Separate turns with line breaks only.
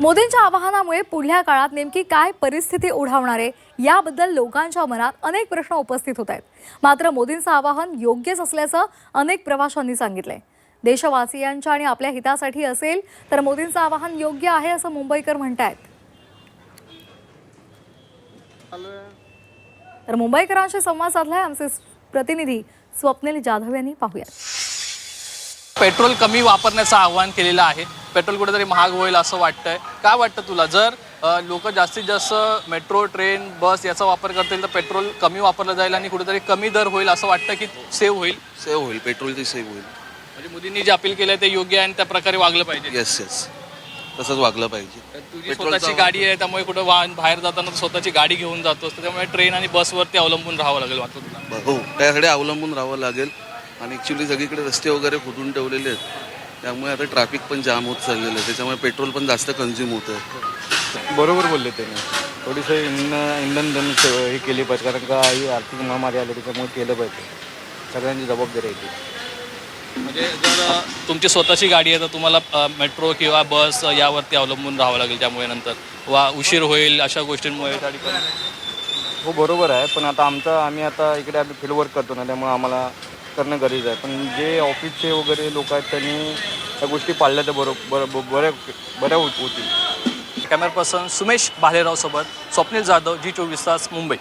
मोदींच्या आवाहनामुळे पुढल्या काळात नेमकी काय परिस्थिती ओढावणार आहे याबद्दल लोकांच्या मनात अनेक प्रश्न उपस्थित होत आहेत. मात्र मोदींचं आवाहन योग्यच असल्याचं अनेक प्रवाशांनी सांगितलंय. देशवासियांच्या आणि आपल्या हितासाठी असेल तर मोदींचं आवाहन योग्य आहे असं मुंबईकर म्हणतायत. तर मुंबईकरांशी संवाद साधलाय आमचे प्रतिनिधी स्वप्नील जाधव यांनी. पाहूया.
पेट्रोल कमी वापरण्याचं आवाहन केलेलं आहे. पेट्रोल कुठेतरी महाग होईल असं वाटतंय. काय वाटतं तुला, जर लोक जास्तीत जास्त मेट्रो, ट्रेन, बस याचा वापर करतील तर पेट्रोल कमी वापरलं जाईल आणि कुठेतरी कमी दर होईल असं वाटतं की सेव्ह होईल?
पेट्रोलची सेव्ह होईल.
म्हणजे मोदींनी जे अपील केलं ते योग्य आहे आणि त्या प्रकारे वागलं पाहिजे.
येस तसंच वागलं पाहिजे.
तुझी स्वतःची गाडी आहे त्यामुळे कुठं बाहेर जाताना स्वतःची गाडी घेऊन जातोस, त्यामुळे ट्रेन आणि बसवरती अवलंबून राहावं लागेल वाटतं तुला?
हो, त्याकडे अवलंबून राहावं लागेल. आणि ॲक्च्युली सगळीकडे रस्ते वगैरे खोदून ठेवलेले आहेत, त्यामुळे आता ट्रॅफिक पण जाम होत चाललेलं आहे, त्याच्यामुळे पेट्रोल पण जास्त कन्झ्युम होतं आहे.
बरोबर बोलले त्यांनी. थोडीसं इंधन हे केली पाहिजे, कारण का ही आर्थिक महामारी आली त्याच्यामुळे केलं पाहिजे. सगळ्यांची जबाबदारी आहे ती.
म्हणजे जर तुमची स्वतःची गाडी आहे तर तुम्हाला मेट्रो किंवा बस यावरती अवलंबून राहावं लागेल, त्यामुळे नंतर उशीर होईल अशा गोष्टींमुळे त्या ठिकाणी.
हो बरोबर आहे, पण आता आम्ही इकडे फील्ड वर्क करतो ना, त्यामुळे आम्हाला करणं गरजेचं आहे. पण जे ऑफिसचे वगैरे लोक आहेत त्यांनी त्या गोष्टी पाळल्या तर बऱ्या होतील.
कॅमेरा पर्सन सुमेश भालेराव सोबत स्वप्नील जाधव, G24 तास, मुंबई.